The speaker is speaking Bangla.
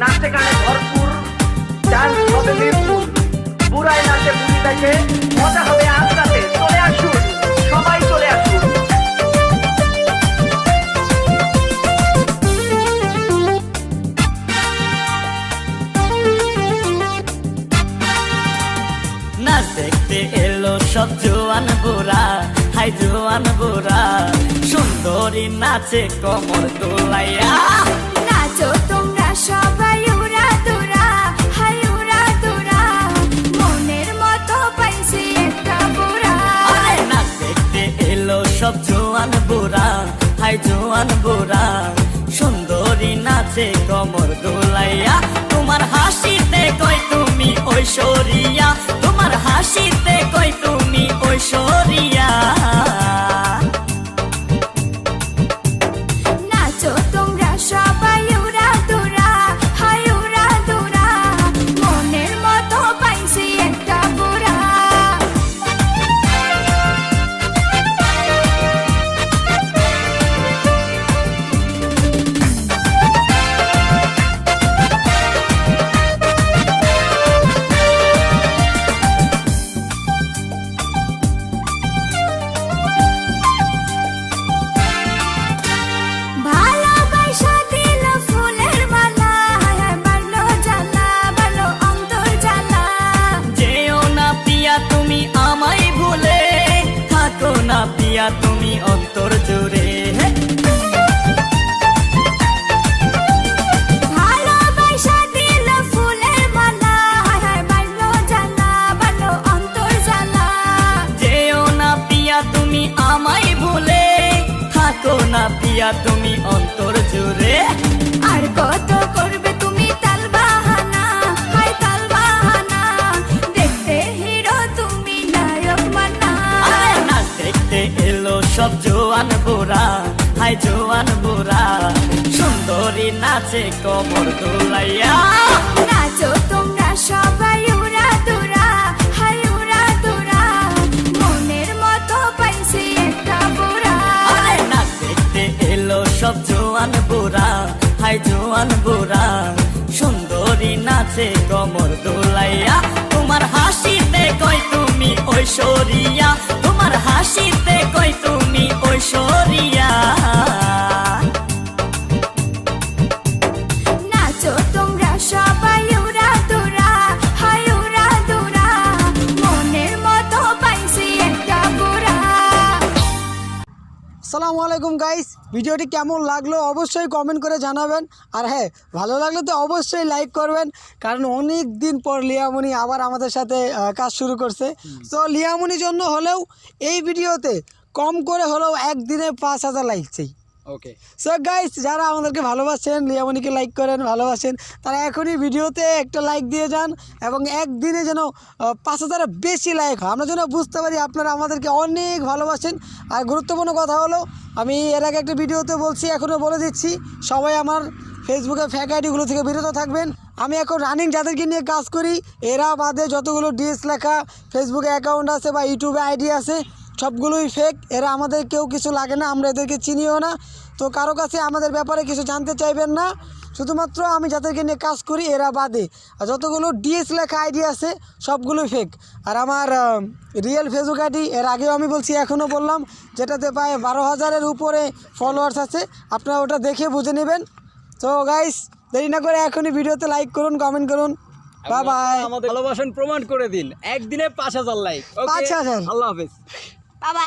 নাচে গানে ভরপুর, ডান্স হবে নির্ভুল, পুরাই নাচে বুঝি দেখে মজা হবে আজ রাতে। চলে আসুন, সবাই চলে আসুন। নাচ দেখতে এলো সব জোয়ান বুড়া, হাই জোয়ান বুড়া, সুন্দরী নাচে কোমর দোলাইয়া। নাচো তোমরা সবাই উড়া দুরা, হাই উড়া দুরা, মনের মতো পাইছি একটা বুড়া। আরে নাচ দেখতে এলো সব জোয়ান বুড়া, হাই জোয়ান বুড়া, সুন্দরী নাচে কোমর দোলাইয়া। তোমার হাসিতে কই তুমি ঐশ্বরিয়া, তোমার হাসিতে কই তুমি ঐশ্বরিয়া। নাচো তোমরা সবাই উড়া দুরা, হাই উড়া দুরা, মনের মতো পাইছি একটা বুড়া। ভালোবাসা দিল ফুলের মালা, হায় হায় বাড়লো জ্বালা, বাড়লো অন্তর জ্বালা। যেও না পিয়া তুমি আমায় ভুলে, থাকো না পিয়া তুমি অন্তর জুড়ে। ভালোবাসা দিল ফুলের মালা, হায় হায় বাড়লো জ্বালা, বাড়লো অন্তর জ্বালা। যেও না পিয়া তুমি আমায় ভুলে, থাকো না পিয়া তুমি অন্তর জুড়ে। আর কত করবে তুমি তাল বাহানা, হায় তাল বাহানা, দেখতে হিরো তুমি নায়ক মানা। আরে নাচ দেখতে এলো সব জোয়ান বুড়া, হাই জোয়ান বুড়া, সুন্দরী নাচে কোমর দোলাইয়া। নাচো তোমরা সবাই উড়া দুরা, হাই উড়া দুরা, মনের মতো পাইছি একটা বুড়া। আরে নাচ দেখতে এলো সব জোয়ান বুড়া, হাই জোয়ান বুড়া, সুন্দরী নাচে কোমর দোলাইয়া। তোমার হাসিতে কই তুমি ঐশ্বরিয়া, তোমার হাসিতে কই তুমি ঐশ্বরিয়া। নাচো তোমরা সবাই উড়া দুরা, হাই উড়া দুরা, মনের মতো পাইছি একটা বুড়া। আসসালামু আলাইকুম গাইস, ভিডিওটি কেমন লাগলো অবশ্যই কমেন্ট করে জানাবেন। আর হ্যাঁ, ভালো লাগলে তো অবশ্যই লাইক করবেন, কারণ অনেক দিন পর লিয়ামনি আবার আমাদের সাথে কাজ শুরু করছে। তো লিয়ামনির জন্য হলেও এই ভিডিওতে কম করে হলেও একদিনে 5,000 লাইক চাই। ওকে, সো গাইস, যারা আমাদেরকে ভালোবাসেন, লিয়ামনিকে লাইক করেন, ভালোবাসেন, তারা এখনই ভিডিওতে একটা লাইক দিয়ে যান এবং একদিনে যেন 5,000-এর বেশি লাইক হয়, আমরা যেন বুঝতে পারি আপনারা আমাদেরকে অনেক ভালোবাসেন। আর গুরুত্বপূর্ণ কথা হলো, আমি এর আগে একটা ভিডিওতে বলছি, এখনও বলে দিচ্ছি, সবাই আমার ফেসবুকে ফেক আইডিগুলো থেকে বিরত থাকবেন। আমি এখন রানিং যাদেরকে নিয়ে কাজ করি, এরা বাদে যতগুলো ডিএস লেখা ফেসবুকে অ্যাকাউন্ট আছে বা ইউটিউবে আইডি আছে, সবগুলোই ফেক। এরা আমাদের কেউ কিছু লাগে না, আমরা এদেরকে চিনিও না। তো কারো কাছে আমাদের ব্যাপারে কিছু জানতে চাইবেন না, শুধুমাত্র আমি যাদেরকে নিয়ে কাজ করি এরা বাদে। আর যতগুলো ডিএস লেখা আইডি আছে সবগুলোই ফেক। আর আমার রিয়েল ফেসবুক আইডি এর আগেও আমি বলছি, এখনও বললাম, যেটাতে প্রায় 12,000-এর উপরে ফলোয়ার্স আছে, আপনারা ওটা দেখে বুঝে নেবেন। তো গাইস, দেরি না করে এখনই ভিডিওতে লাইক করুন, কমেন্ট করুন। Bye bye. আমাদের ভালোবাসন প্রমাণ করে দিন, একদিনে 5,000 লাইক। 5,000। আল্লাহ হাফেজ। বাবা।